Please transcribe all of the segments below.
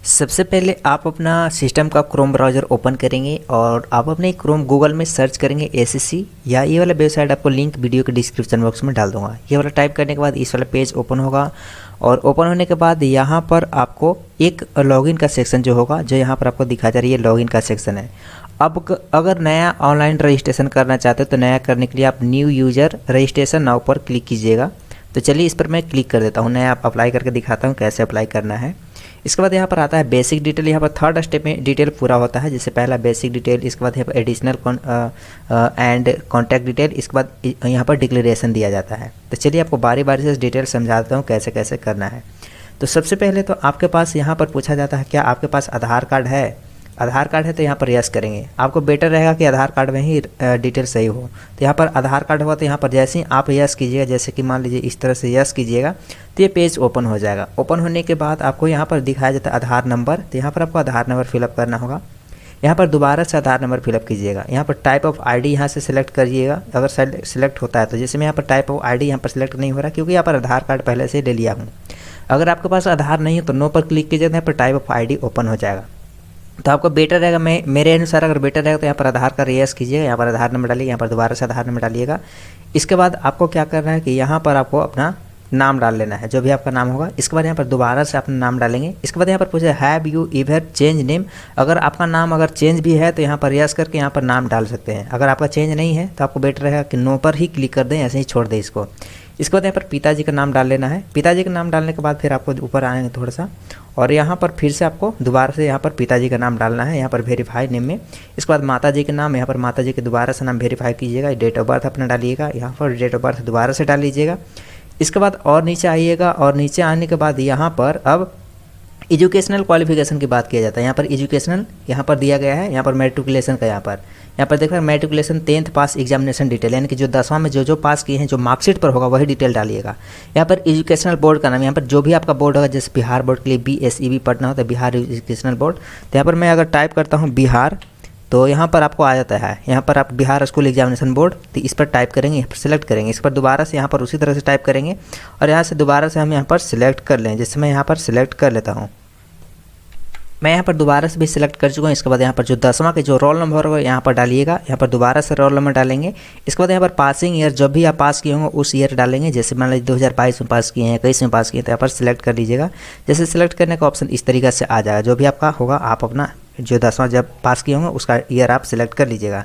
सबसे पहले आप अपना सिस्टम का क्रोम ब्राउज़र ओपन करेंगे और आप अपने क्रोम गूगल में सर्च करेंगे एसएससी या ये वाला वेबसाइट आपको लिंक वीडियो के डिस्क्रिप्शन बॉक्स में डाल दूंगा। ये वाला टाइप करने के बाद इस वाला पेज ओपन होगा और ओपन होने के बाद यहाँ पर आपको एक लॉगिन का सेक्शन जो होगा, जो यहाँ पर आपको दिखा जा रही है लॉगिन का सेक्शन है। अब अगर नया ऑनलाइन रजिस्ट्रेशन करना चाहते हो तो नया करने के लिए आप न्यू यूज़र रजिस्ट्रेशन नाउ पर क्लिक कीजिएगा। तो चलिए इस पर मैं क्लिक कर देता हूँ, नया आप अप्लाई करके दिखाता हूँ कैसे अप्लाई करना है। इसके बाद यहाँ पर आता है बेसिक डिटेल। यहाँ पर थर्ड स्टेप में डिटेल पूरा होता है, जैसे पहला बेसिक डिटेल, इसके बाद यहाँ पर एडिशनल एंड कॉन्टैक्ट डिटेल, इसके बाद यहाँ पर डिक्लेरेशन दिया जाता है। तो चलिए आपको बारी बारी से डिटेल समझाता हूँ कैसे कैसे करना है। तो सबसे पहले तो आपके पास यहाँ पर पूछा जाता है क्या आपके पास आधार कार्ड है। आधार कार्ड है तो यहाँ पर यस करेंगे। आपको बेटर रहेगा कि आधार कार्ड में ही डिटेल सही हो। तो यहाँ पर आधार कार्ड हुआ तो यहाँ पर जैसे ही आप यस कीजिएगा, जैसे कि मान लीजिए इस तरह से यस कीजिएगा तो ये पेज ओपन हो जाएगा। ओपन होने के बाद आपको यहाँ पर दिखाया जाता है आधार नंबर। तो यहाँ पर आपको आधार नंबर फिलअप करना होगा। यहाँ पर दोबारा से आधार नंबर फिलअप कीजिएगा। यहाँ पर टाइप ऑफ आईडी यहाँ से सिलेक्ट करिएगा, अगर सिलेक्ट होता है तो। जैसे मैं यहाँ पर टाइप ऑफ आईडी यहाँ पर सिलेक्ट नहीं हो रहा क्योंकि यहाँ पर आधार कार्ड पहले से ले लिया हूँ। अगर आपके पास आधार नहीं है तो नो पर क्लिक कीजिएगा, यहाँ पर टाइप ऑफ आईडी ओपन हो जाएगा। तो आपको बेटर रहेगा, मेरे अनुसार अगर बेटर रहेगा तो यहाँ पर आधार का यस कीजिएगा, यहाँ पर आधार नंबर डालिए, यहाँ पर दोबारा से आधार नंबर डालिएगा। इसके बाद आपको क्या करना है कि यहाँ पर आपको अपना नाम डाल लेना है, जो भी आपका नाम होगा। इसके बाद यहाँ पर दोबारा से अपना नाम डालेंगे। इसके बाद यहाँ पर पूछे have you ever change name. अगर आपका नाम अगर चेंज भी है तो यहाँ पर यस करके यहाँ पर नाम डाल सकते हैं। अगर आपका चेंज नहीं है तो आपको बेटर रहेगा कि नो पर ही क्लिक कर दें, ऐसे ही छोड़ दें इसको। इसके बाद यहाँ पर पिताजी का नाम डाल लेना है। पिताजी का नाम डालने के बाद फिर आपको ऊपर आएंगे थोड़ा सा और यहाँ पर फिर से आपको दोबारा से यहाँ पर पिताजी का नाम डालना है, यहाँ पर वेरीफाई नेम में। इसके बाद माताजी के नाम, यहाँ पर माताजी के दोबारा से नाम वेरीफाई कीजिएगा। डेट ऑफ बर्थ अपना डालिएगा, यहाँ पर डेट ऑफ बर्थ दोबारा से डाल लीजिएगा। इसके बाद और नीचे आइएगा और नीचे आने के बाद यहाँ पर अब एजुकेशनल क्वालिफिकेशन की बात किया जाता है। यहाँ पर एजुकेशनल यहाँ पर दिया गया है, यहाँ पर मैट्रिकुलेशन का यहाँ पर देखा मैट्रिकुलेशन 10th पास एग्जामिनेशन डिटेल, यानी कि जो 10वां में जो पास किए हैं, जो मार्कशीट पर होगा वही डिटेल डालिएगा। यहाँ पर एजुकेशनल बोर्ड का नाम, यहाँ पर जो भी आपका बोर्ड होगा, जैसे बिहार बोर्ड के लिए BSEB पढ़ना हो तो बिहार एजुकेशनल बोर्ड। तो यहाँ पर मैं अगर टाइप करता हूँ बिहार तो यहाँ पर आपको आ जाता है, यहाँ पर आप बिहार स्कूल एग्जामिनेशन बोर्ड, तो इस पर टाइप करेंगे, यहाँ पर सिलेक्ट करेंगे। इस पर दोबारा से यहाँ पर उसी तरह से टाइप करेंगे और यहाँ से दोबारा से हम यहाँ पर सिलेक्ट कर लें। जैसे मैं यहाँ पर सिलेक्ट कर लेता हूँ, मैं यहाँ पर दोबारा से भी सिलेक्ट कर चुका हूँ। इसके बाद यहाँ पर जो 10वां के जो रोल नंबर होगा यहाँ पर डालिएगा, यहाँ पर दोबारा से रोल नंबर डालेंगे। इसके बाद यहाँ पर पासिंग ईयर, जब भी आप पास किए होंगे उस ईयर डालेंगे। जैसे मान लीजिए 2022 में पास किए हैं, 21 में पास किए हैं, तो यहाँ पर सिलेक्ट कर लीजिएगा। जैसे सिलेक्ट करने का ऑप्शन इस तरीके से आ जाएगा, जो भी आपका होगा आप अपना जो 10वां जब पास किए होंगे उसका ईयर आप सिलेक्ट कर लीजिएगा।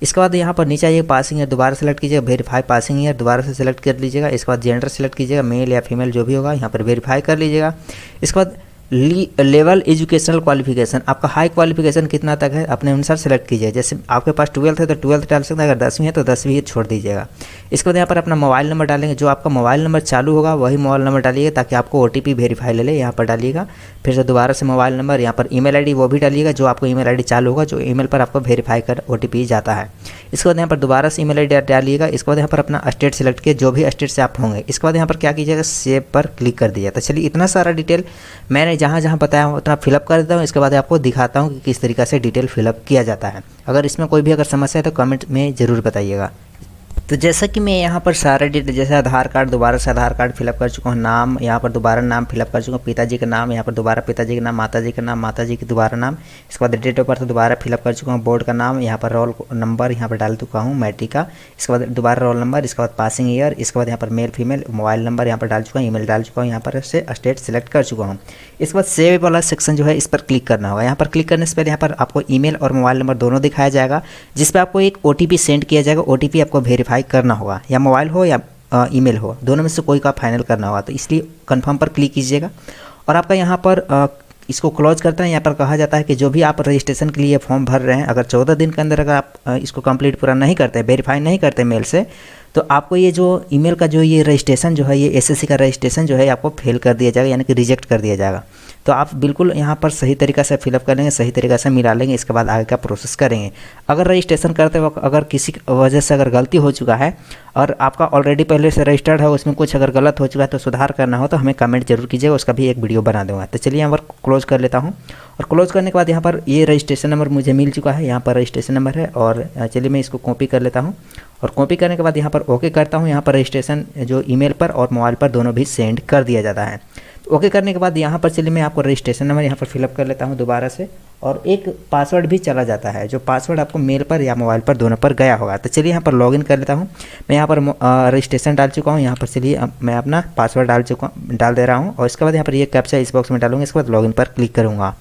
इसके बाद यहाँ पर नीचे आइए, पासिंग ईयर दोबारा सेलेक्ट कीजिएगा, वेरीफाई पासिंग ईयर दोबारा से सिलेक्ट कर लीजिएगा। इसके बाद जेंडर सेलेक्ट कीजिएगा, मेल या फीमेल जो भी होगा यहाँ पर वेरीफाई कर लीजिएगा। इसके बाद लेवल एजुकेशनल क्वालिफिकेशन, आपका हाई क्वालिफिकेशन कितना तक है अपने अनुसार सेलेक्ट कीजिए। जैसे आपके पास 12th है तो 12th डाल सकते हैं, अगर 10वीं है तो 10वीं छोड़ दीजिएगा। इसके बाद यहाँ पर अपना मोबाइल नंबर डालेंगे, जो आपका मोबाइल नंबर चालू होगा वही मोबाइल नंबर डालिएगा ताकि आपको OTP वेरीफाई ले ले, यहाँ पर डालिएगा। फिर से दोबारा से मोबाइल नंबर, यहाँ पर ईमेल आईडी वो भी डालिएगा, जो आपको ईमेल आईडी चालू होगा, जो ईमेल पर आपको वेरीफाई कर OTP जाता है। इसके बाद यहाँ पर दोबारा से ईमेल आईडी डालिएगा। इसके बाद यहाँ पर अपना स्टेट सेलेक्ट किए, जो भी स्टेट से आप होंगे। इसके बाद यहाँ पर क्या कीजिएगा, सेव पर क्लिक कर दीजिएगा। तो चलिए इतना सारा डिटेल मैंने जहाँ जहाँ बताया हूँ उतना फिलअप कर देता हूँ। इसके बाद आपको दिखाता हूँ कि किस तरीके से डिटेल फिलअप किया जाता है। अगर इसमें कोई भी अगर समस्या है तो कमेंट में ज़रूर बताइएगा। तो जैसा कि मैं यहाँ पर सारे डिटेल, जैसे आधार कार्ड दोबारा से आधार कार्ड फिलअप कर चुका हूँ, नाम यहाँ पर दोबारा नाम फिलअप कर चुका हूँ, पिताजी का नाम यहाँ पर दोबारा पिताजी का नाम, माताजी का नाम माताजी की दोबारा नाम। इसके बाद डेट ऑफ बर्थ दोबारा फिलअप कर चुका हूँ, बोर्ड का नाम यहाँ पर रोल नंबर यहाँ पर डाल चुका हूँ मैट्रिक का। इसके बाद दोबारा रोल नंबर, इसके बाद पासिंग ईयर, इसके बाद यहाँ पर मेल फीमेल, मोबाइल नंबर यहाँ पर डाल चुका हूँ, ईमेल डाल चुका हूँ, यहाँ पर से स्टेट सेलेक्ट कर चुका हूँ। इसके बाद सेव वाला सेक्शन जो है इस पर क्लिक करना होगा। यहाँ पर क्लिक करने से पहले यहाँ पर आपको ईमेल और मोबाइल नंबर दोनों दिखाया जाएगा, जिस पर आपको एक OTP सेंड किया जाएगा। OTP आपको वेरीफाई करना होगा, या मोबाइल हो या ईमेल हो, दोनों में से कोई का फाइनल करना होगा। तो इसलिए कंफर्म पर क्लिक कीजिएगा और आपका यहाँ पर इसको क्लोज करते हैं। यहाँ पर कहा जाता है कि जो भी आप रजिस्ट्रेशन के लिए फॉर्म भर रहे हैं, अगर 14 दिन के अंदर अगर आप इसको कंप्लीट पूरा नहीं करते, वेरीफाई नहीं करते मेल से, तो आपको ये जो ईमेल का जो ये रजिस्ट्रेशन जो है, ये SSC का रजिस्ट्रेशन जो है आपको फेल कर दिया जाएगा, यानी कि रिजेक्ट कर दिया जाएगा। तो आप बिल्कुल यहाँ पर सही तरीक़ा से फिलअप कर लेंगे, सही तरीक़ा से मिला लेंगे, इसके बाद आगे का प्रोसेस करेंगे। अगर रजिस्ट्रेशन करते वक्त अगर किसी वजह से अगर गलती हो चुका है और आपका ऑलरेडी पहले से रजिस्टर्ड है, उसमें कुछ अगर गलत हो चुका है तो सुधार करना हो तो हमें कमेंट जरूर कीजिएगा, उसका भी एक वीडियो बना दूँगा। तो चलिए यहाँ पर क्लोज कर लेता हूँ और क्लोज करने के बाद यहाँ पर ये रजिस्ट्रेशन नंबर मुझे मिल चुका है, यहाँ पर रजिस्ट्रेशन नंबर है। और चलिए मैं इसको कॉपी कर लेता हूँ और कॉपी करने के बाद यहाँ पर ओके करता हूँ। यहाँ पर रजिस्ट्रेशन जो ईमेल पर और मोबाइल पर दोनों भी सेंड कर दिया जाता है। ओके करने के बाद यहाँ पर चलिए मैं आपको रजिस्ट्रेशन नंबर यहाँ पर फिलअप कर लेता हूँ दोबारा से, और एक पासवर्ड भी चला जाता है, जो पासवर्ड आपको मेल पर या मोबाइल पर दोनों पर गया होगा। तो चलिए यहाँ पर लॉगिन कर लेता हूँ। मैं यहाँ पर रजिस्ट्रेशन डाल चुका हूँ। यहाँ पर चलिए मैं अपना पासवर्ड डाल दे रहा हूँ, और इसके बाद यहाँ पर ये कैप्चा इस बॉक्स में डालूंगा। इसके बाद लॉगिन पर क्लिक करूँगा।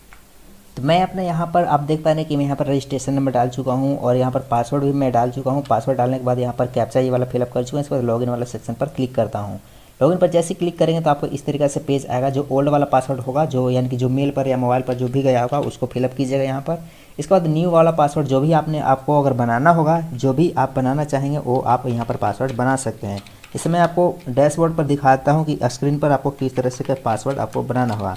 तो मैं अपने यहाँ पर आप देख पा रहे हैं कि मैं यहाँ पर रजिस्ट्रेशन नंबर डाल चुका हूँ, और यहाँ पर पासवर्ड भी मैं डाल चुका हूँ। पासवर्ड डालने के बाद यहाँ पर कैप्चा ये वाला फिलअप कर चुका हूँ। इसके बाद लॉगिन वाला सेक्शन पर क्लिक करता हूँ। लॉगिन पर जैसे क्लिक करेंगे तो आपको इस तरीके से पेज आएगा। जो ओल्ड वाला पासवर्ड होगा, जो यानी कि जो मेल पर या मोबाइल पर जो भी गया होगा, उसको फिलअप कीजिएगा यहाँ पर। इसके बाद न्यू वाला पासवर्ड जो भी आपको अगर बनाना होगा, जो भी आप बनाना चाहेंगे वो आप यहाँ पर पासवर्ड बना सकते हैं। इसे मैं आपको डैशबोर्ड पर दिखाता हूँ कि स्क्रीन पर आपको किस तरह से पासवर्ड आपको बनाना होगा।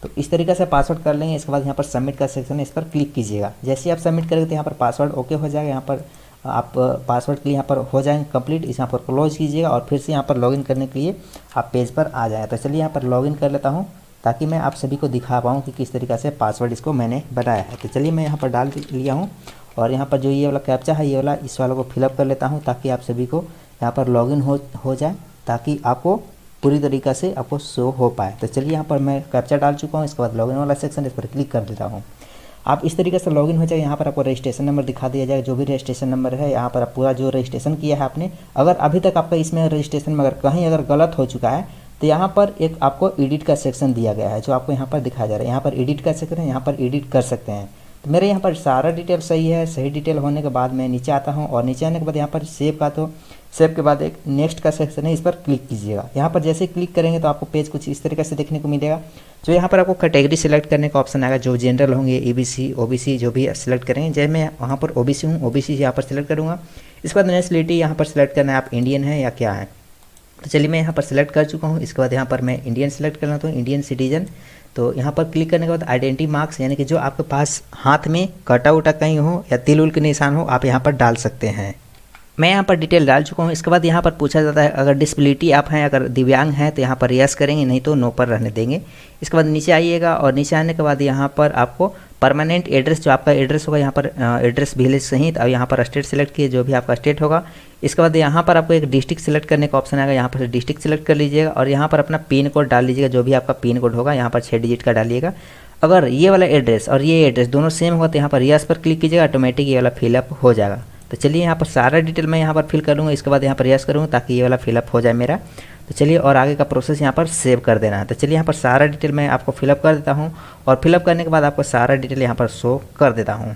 तो इस तरीके से पासवर्ड कर लेंगे। इसके बाद यहाँ पर सबमिट का सेक्शन है, इस पर क्लिक कीजिएगा। जैसे ही आप सबमिट करेंगे तो यहाँ पर पासवर्ड ओके हो जाएगा। यहाँ पर आप पासवर्ड के लिए यहाँ पर हो जाएंगे कंप्लीट। इस यहाँ पर क्लोज कीजिएगा और फिर से यहाँ पर लॉगिन करने के लिए आप पेज पर आ जाएँ। तो चलिए यहाँ पर लॉगिन कर लेता हूँ, ताकि मैं आप सभी को दिखा पाऊँ कि किस तरीके से पासवर्ड इसको मैंने बनाया है। तो चलिए मैं यहाँ पर डाल लिया हूँ, और यहाँ पर जो ये वाला कैप्चा है, ये वाला इस वाला को फिलअप कर लेता हूँ, ताकि आप सभी को यहाँ पर लॉगिन हो जाए, ताकि आपको पूरी तरीक़ा से आपको शो हो पाए। तो चलिए यहाँ पर मैं कैप्चा डाल चुका हूँ। इसके बाद लॉगिन वाला सेक्शन, इस पर क्लिक कर देता हूँ। आप इस तरीके से लॉगिन हो जाए। यहाँ पर आपको रजिस्ट्रेशन नंबर दिखा दिया जाएगा, जो भी रजिस्ट्रेशन नंबर है। यहाँ पर आप पूरा जो रजिस्ट्रेशन किया है आपने, अगर अभी तक आपका इसमें रजिस्ट्रेशन में अगर गलत हो चुका है, तो यहाँ पर एक आपको एडिट का सेक्शन दिया गया है, जो आपको यहाँ पर दिखाया जा रहा है। यहाँ पर एडिट का सेक्शन है, यहाँ पर एडिट कर सकते हैं। तो मेरे यहाँ पर सारा डिटेल सही है। सही डिटेल होने के बाद मैं नीचे आता हूँ, और नीचे आने के बाद यहाँ पर सेव का, तो सेव के बाद एक नेक्स्ट का सेक्शन है, इस पर क्लिक कीजिएगा। यहाँ पर जैसे क्लिक करेंगे तो आपको पेज कुछ इस तरीके से देखने को मिलेगा। जो यहाँ पर आपको कैटेगरी सिलेक्ट करने का ऑप्शन आएगा, जो जनरल होंगे, EBC OBC जो भी सिलेक्ट करेंगे। जैसे मैं वहाँ पर OBC हूँ, OBC यहाँ पर सिलेक्ट करूँगा। इसके बाद नेशनलिटी यहाँ पर सिलेक्ट करना है, आप इंडियन है या क्या है। तो चलिए मैं यहाँ पर सिलेक्ट कर चुका हूँ। इसके बाद यहाँ पर मैं इंडियन सेलेक्ट करना, तो इंडियन सिटीजन। तो यहाँ पर क्लिक करने के बाद आइडेंटिटी मार्क्स, यानी कि जो आपके पास हाथ में कटा उटा कहीं हो या तिल उल के निशान हो, आप यहाँ पर डाल सकते हैं। मैं यहाँ पर डिटेल डाल चुका हूँ। इसके बाद यहाँ पर पूछा जाता है, अगर डिसेबिलिटी आप हैं, अगर दिव्यांग हैं, तो यहाँ पर यस करेंगे, नहीं तो नो पर रहने देंगे। इसके बाद नीचे आइएगा, और नीचे आने के बाद यहाँ पर आपको परमानेंट एड्रेस, जो आपका एड्रेस होगा, यहाँ पर एड्रेस विलेज सहित, और यहाँ पर स्टेट सेलेक्ट किए, जो भी आपका स्टेट होगा। इसके बाद यहाँ पर आपको एक डिस्ट्रिक्ट सेलेक्ट करने का ऑप्शन आएगा, यहाँ पर डिस्ट्रिक्ट सेलेक्ट कर लीजिएगा, और यहाँ पर अपना पिन कोड डाल लीजिएगा, जो भी आपका पिन कोड होगा, यहाँ पर 6 डिजिट का डालिएगा। अगर ये वाला एड्रेस और ये एड्रेस दोनों सेम होगा, तो यहाँ पर यस पर क्लिक कीजिएगा, ऑटोमेटिक ये वाला फिलअप हो जाएगा। तो चलिए यहाँ पर सारा डिटेल मैं यहाँ पर फिल कर लूँगा। इसके बाद यहाँ पर यस करूँगा, ताकि ये वाला फिलअप हो जाए मेरा। तो चलिए, और आगे का प्रोसेस यहाँ पर सेव कर देना है। तो चलिए यहाँ पर सारा डिटेल मैं आपको फिलअप कर देता हूँ, और फिलअप करने के बाद आपको सारा डिटेल यहाँ पर शो कर देता हूँ।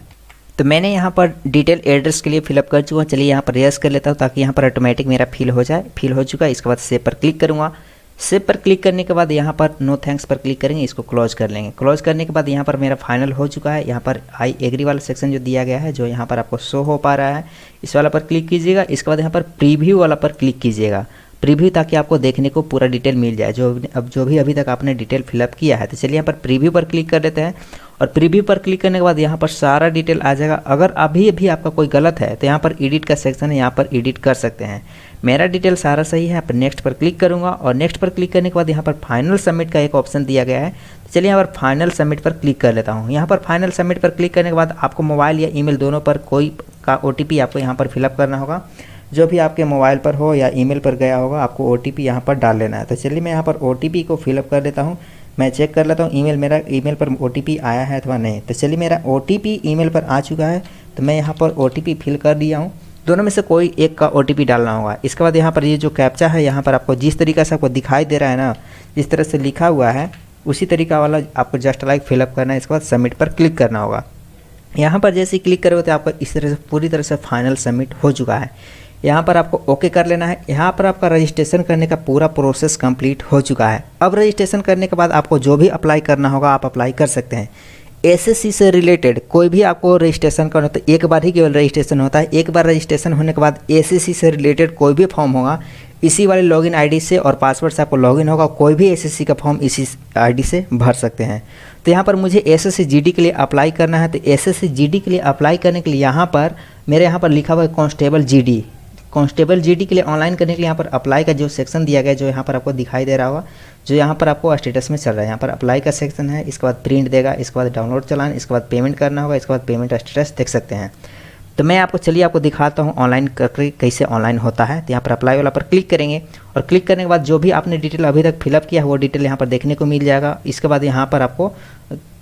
तो मैंने यहाँ पर डिटेल एड्रेस के लिए फिलअप कर चुका हूँ। चलिए यहाँ पर यस कर लेता हूँ, ताकि यहाँ पर ऑटोमेटिक मेरा फिल हो जाए। फिल हो चुका है। इसके बाद सेव पर क्लिक करूँगा। सेव पर क्लिक करने के बाद यहाँ पर नो थैंक्स पर क्लिक करेंगे, इसको क्लोज कर लेंगे। क्लोज करने के बाद यहाँ पर मेरा फाइनल हो चुका है। यहाँ पर आई एग्री वाला सेक्शन जो दिया गया है, जो यहाँ पर आपको शो हो पा रहा है, इस वाला पर क्लिक कीजिएगा। इसके बाद यहाँ पर प्रीव्यू वाला पर क्लिक कीजिएगा, प्रीव्यू, ताकि आपको देखने को पूरा डिटेल मिल जाए, जो भी अभी तक आपने डिटेल फिलअप किया है। तो चलिए यहाँ पर प्रीव्यू पर क्लिक कर देते हैं, और प्रीव्यू पर क्लिक करने के बाद यहाँ पर सारा डिटेल आ जाएगा। अगर अभी भी आपका कोई गलत है, तो यहाँ पर एडिट का सेक्शन है, यहाँ पर एडिट कर सकते हैं। मेरा डिटेल सारा सही है। यहाँ पर नेक्स्ट पर क्लिक करूँगा, और नेक्स्ट पर क्लिक करने के बाद यहाँ पर फाइनल सबमिट का एक ऑप्शन दिया गया है। तो चलिए यहाँ पर फाइनल सबमिट पर क्लिक कर लेता हूँ। यहाँ पर फाइनल सबमिट पर क्लिक करने के बाद आपको मोबाइल या ईमेल दोनों पर कोई का OTP आपको यहाँ पर फिलअप करना होगा। जो भी आपके मोबाइल पर हो या ईमेल पर गया होगा, आपको OTP यहाँ पर डाल लेना है। तो चलिए मैं यहाँ पर OTP को फिलअप कर देता हूँ। मैं चेक कर लेता हूँ मेरा ईमेल पर OTP आया है अथवा नहीं। तो चलिए मेरा OTP ईमेल पर आ चुका है, तो मैं यहाँ पर OTP फिल कर दिया हूँ। दोनों में से कोई एक का OTP डालना होगा। इसके बाद यहाँ पर ये जो कैप्चा है, यहाँ पर आपको जिस तरीक़े से आपको दिखाई दे रहा है ना, जिस तरह से लिखा हुआ है, उसी तरीका वाला आपको जस्ट लाइक फिलअप करना है। इसके बाद सबमिट पर क्लिक करना होगा। यहाँ पर जैसे ही क्लिक करोगे तो आपका इस तरह से पूरी तरह से फाइनल सबमिट हो चुका है। यहाँ पर आपको ओके कर लेना है। यहाँ पर आपका रजिस्ट्रेशन करने का पूरा प्रोसेस कंप्लीट हो चुका है। अब रजिस्ट्रेशन करने के बाद आपको जो भी अप्लाई करना होगा, आप अप्लाई कर सकते हैं। SSC से रिलेटेड कोई भी आपको रजिस्ट्रेशन करना तो एक बार ही केवल रजिस्ट्रेशन होता है। एक बार रजिस्ट्रेशन होने के बाद SSC से रिलेटेड कोई भी फॉर्म होगा, इसी वाले लॉगिन आईडी से और पासवर्ड से आपको लॉगिन होगा। कोई भी SSC का फॉर्म इसी आईडी से भर सकते हैं। तो यहाँ पर मुझे SSC GD के लिए अप्लाई करना है। तो SSC GD के लिए अप्लाई करने के लिए यहाँ पर मेरे यहाँ पर लिखा हुआ है कांस्टेबल GD। कांस्टेबल GD के लिए ऑनलाइन करने के लिए यहाँ पर अप्लाई का जो सेक्शन दिया गया है, जो यहाँ पर आपको दिखाई दे रहा होगा, जो यहाँ पर आपको स्टेटस में चल रहा है, यहाँ पर अप्लाई का सेक्शन है। इसके बाद प्रिंट देगा, इसके बाद डाउनलोड चलान, इसके बाद पेमेंट करना होगा, इसके बाद पेमेंट स्टेटस देख सकते हैं। तो मैं आपको चलिए आपको दिखाता हूँ ऑनलाइन करके कैसे ऑनलाइन होता है। तो यहाँ पर अप्लाई वाला पर क्लिक करेंगे और क्लिक करने के बाद जो भी आपने डिटेल अभी तक फिलअप किया है वो डिटेल यहाँ पर देखने को मिल जाएगा। इसके बाद यहाँ पर आपको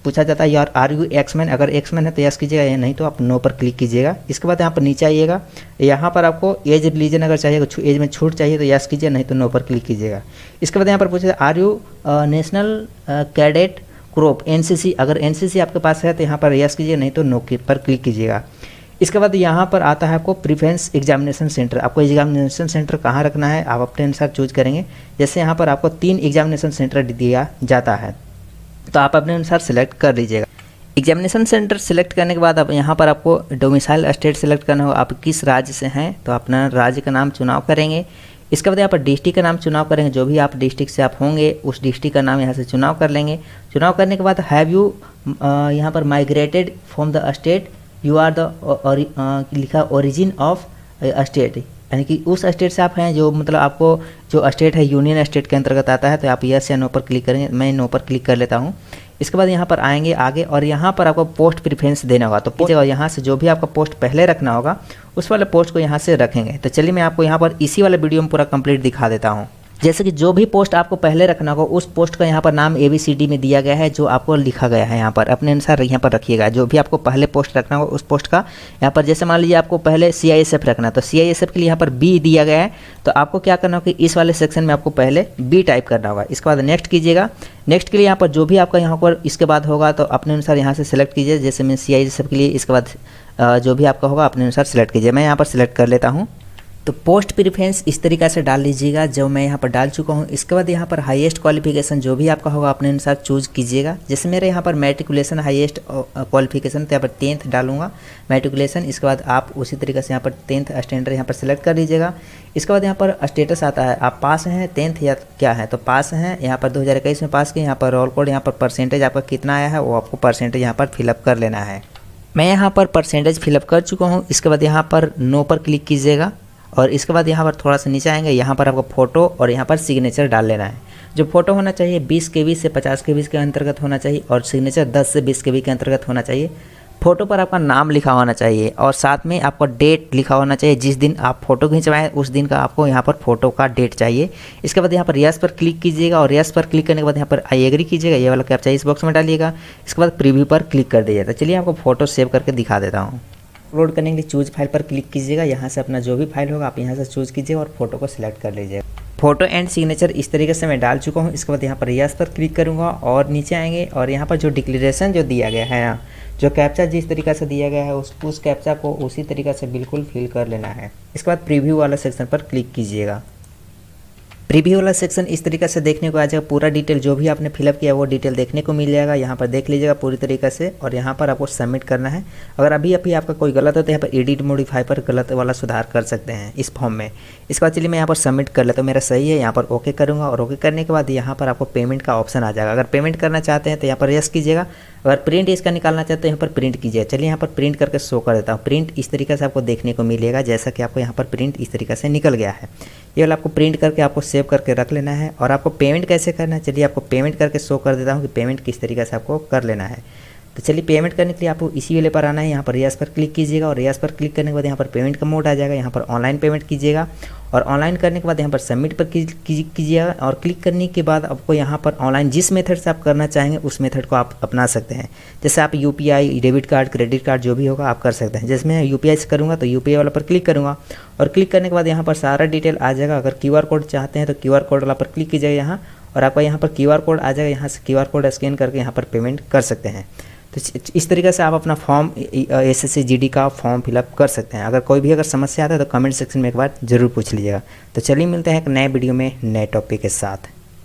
पूछा जाता है यार आर यू एक्समैन, अगर एक्समैन है तो यस कीजिएगा, या नहीं तो आप नो पर क्लिक कीजिएगा। इसके बाद यहाँ पर नीचे आइएगा, यहाँ पर आपको एज रिलीजन अगर चाहिए, एज में छूट चाहिए तो यस कीजिए, नहीं तो नो पर क्लिक कीजिएगा। इसके बाद यहाँ पर पूछा are you national cadet corps NCC, अगर एनसीसी आपके पास है तो यहाँ पर यस कीजिए, नहीं तो नो पर क्लिक कीजिएगा। इसके बाद यहाँ पर आता है आपको प्रिफरेंस एग्जामिनेशन सेंटर, आपको एग्जामिनेशन सेंटर कहाँ रखना है आप अपने अनुसार चूज करेंगे। जैसे यहाँ पर आपको 3 एग्जामिनेशन सेंटर दिया जाता है तो आप अपने अनुसार सेलेक्ट कर लीजिएगा। एग्जामिनेशन सेंटर सेलेक्ट करने के बाद अब यहाँ पर आपको डोमिसाइल स्टेट सेलेक्ट करना होगा, आप किस राज्य से हैं तो अपना राज्य का नाम चुनाव करेंगे। इसके बाद यहाँ पर डिस्ट्रिक्ट का नाम चुनाव करेंगे, जो भी आप डिस्ट्रिक्ट से आप होंगे उस डिस्ट्रिक्ट का नाम यहाँ से चुनाव कर लेंगे। चुनाव करने के बाद हैव यू यहाँ पर migrated from the state you are the लिखा ओरिजिन ऑफ स्टेट, यानी कि उस स्टेट से आप हैं जो मतलब आपको जो स्टेट है यूनियन स्टेट के अंतर्गत आता है, तो आप यस या नो पर क्लिक करेंगे। मैं नो पर क्लिक कर लेता हूँ। इसके बाद यहाँ पर आएंगे आगे और यहाँ पर आपको पोस्ट प्रेफरेंस देना होगा, तो यहाँ से जो भी आपका पोस्ट पहले रखना होगा उस वाले पोस्ट को यहाँ से रखेंगे। तो चलिए मैं आपको यहाँ पर इसी वाले वीडियो में पूरा कंप्लीट दिखा देता हूँ। जैसे कि जो भी पोस्ट आपको पहले रखना होगा उस पोस्ट का यहाँ पर नाम ABCD में दिया गया है, जो आपको लिखा गया है यहाँ पर अपने अनुसार यहाँ पर रखिएगा। जो भी आपको पहले पोस्ट रखना होगा उस पोस्ट का यहाँ पर, जैसे मान लीजिए आपको पहले CISF रखना है तो CISF के लिए यहाँ पर B दिया गया है, तो आपको क्या करना होगा कि इस वाले सेक्शन में आपको पहले B टाइप करना होगा। इसके बाद नेक्स्ट कीजिएगा। नेक्स्ट के लिए यहाँ पर जो भी आपका यहाँ पर इसके बाद होगा तो अपने अनुसार यहाँ से सिलेक्ट कीजिए। जैसे मैं CISF के लिए इसके बाद जो भी आपका होगा अपने अनुसार सेलेक्ट कीजिए। मैं यहाँ पर सिलेक्ट कर लेता हूँ। तो पोस्ट प्रेफरेंस इस तरीक़ा से डाल लीजिएगा जो मैं यहाँ पर डाल चुका हूँ। इसके बाद यहाँ पर हाईएस्ट क्वालिफिकेशन जो भी आपका होगा अपने अनुसार चूज कीजिएगा। जैसे मेरे यहाँ पर मैट्रिकुलेशन हाईएस्ट क्वालिफिकेशन, तो यहाँ पर 10th डालूंगा मैट्रिकुलेशन। इसके बाद आप उसी तरीके से यहाँ पर 10th स्टैंडर्ड यहाँ पर सेलेक्ट कर लीजिएगा। इसके बाद यहाँ पर स्टेटस आता है, आप पास हैं 10th या क्या है, तो पास हैं यहाँ पर 2021 में पास किए। यहाँ पर रोल कोड, यहाँ पर परसेंटेज आपका कितना आया है वो आपको परसेंटेज यहाँ पर फिलअप कर लेना है। मैं यहाँ पर परसेंटेज फिलअप कर चुका हूँ। इसके बाद यहाँ पर नो पर क्लिक कीजिएगा और इसके बाद यहाँ पर थोड़ा सा नीचे आएंगे, यहाँ पर आपको फ़ोटो और यहाँ पर सिग्नेचर डाल लेना है। जो फ़ोटो होना चाहिए 20 KB से 50 KB के अंतर्गत होना चाहिए और सिग्नेचर 10 से 20 KB के अंतर्गत होना चाहिए। फ़ोटो पर आपका नाम लिखा होना चाहिए और साथ में आपका डेट लिखा होना चाहिए। जिस दिन आप फ़ोटो खिंचवाएं उस दिन का आपको यहाँ पर फ़ोटो का डेट चाहिए। इसके बाद यहाँ पर यस पर क्लिक कीजिएगा और यस पर क्लिक करने के बाद यहाँ पर आई एग्री कीजिएगा, ये वाला कैप्चा इस बॉक्स में डालिएगा। इसके बाद प्रीव्यू पर क्लिक कर दीजिएगा। तो चलिए आपको फ़ोटो सेव करके दिखा देता हूँ। अपलोड करने के लिए चूज फाइल पर क्लिक कीजिएगा। यहाँ से अपना जो भी फाइल होगा आप यहाँ से चूज कीजिएगा और फोटो को सिलेक्ट कर लीजिएगा। फोटो एंड सिग्नेचर इस तरीके से मैं डाल चुका हूँ। इसके बाद यहाँ पर यस पर क्लिक करूँगा और नीचे आएंगे और यहाँ पर जो डिक्लेरेशन जो दिया गया है, जो कैप्चा जिस तरीके से दिया गया है उस कैप्चा को उसी तरीके से बिल्कुल फिल कर लेना है। इसके बाद प्रीव्यू वाला सेक्शन पर क्लिक कीजिएगा। प्रीव्यू वाला सेक्शन इस तरीके से देखने को आ जाएगा। पूरा डिटेल जो भी आपने फिलअप किया वो डिटेल देखने को मिल जाएगा। यहाँ पर देख लीजिएगा पूरी तरीके से और यहाँ पर आपको सबमिट करना है। अगर अभी आपका कोई गलत हो तो यहाँ पर एडिट मॉडिफाई पर गलत वाला सुधार कर सकते हैं इस फॉर्म में। इसके बाद चलिए मैं यहाँ पर सबमिट कर लेता हूँ, मेरा सही है। यहाँ पर ओके करूँगा और ओके करने के बाद यहाँ पर आपको पेमेंट का ऑप्शन आ जाएगा। अगर पेमेंट करना चाहते हैं तो यहाँ पर यस कीजिएगा। अगर प्रिंट इसका निकालना चाहते हैं यहाँ पर प्रिंट कीजिए। चलिए यहाँ पर प्रिंट करके शो कर देता हूँ। प्रिंट इस तरीके से आपको देखने को मिलेगा, जैसा कि आपको यहाँ पर प्रिंट इस तरीके से निकल गया है। ये वाला आपको प्रिंट करके आपको सेव करके रख लेना है। और आपको पेमेंट कैसे करना है, चलिए आपको पेमेंट करके शो कर देता हूँ कि पेमेंट किस तरीके से आपको कर लेना है। तो चलिए पेमेंट करने के लिए आपको इसी वाले पर आना है। यहाँ पर यस पर क्लिक कीजिएगा और यस पर क्लिक करने के बाद यहाँ पर पेमेंट का मोड आ जाएगा। यहाँ पर ऑनलाइन पेमेंट कीजिएगा और ऑनलाइन करने के बाद यहाँ पर सबमिट पर कीजिएगा और क्लिक करने के बाद आपको यहाँ पर ऑनलाइन जिस मेथड से आप करना चाहेंगे उस मेथड को आप अपना सकते हैं। जैसे आप UPI, debit card, credit card जो भी होगा आप कर सकते हैं। जैसे मैं UPI से करूँगा तो UPI वाला पर क्लिक करूँगा और क्लिक करने के बाद यहाँ पर सारा डिटेल आ जाएगा। अगर QR कोड चाहते हैं तो QR कोड वाला पर क्लिक कीजिएगा यहाँ और आपका यहाँ पर QR कोड आ जाएगा। यहाँ से QR कोड स्कैन करके यहाँ पर पेमेंट कर सकते हैं। तो इस तरीके से आप अपना फॉर्म SSC GD का फॉर्म फिलअप कर सकते हैं। अगर कोई भी अगर समस्या आता है तो कमेंट सेक्शन में एक बार ज़रूर पूछ लीजिएगा। तो चलिए मिलते हैं एक नए वीडियो में नए टॉपिक के साथ।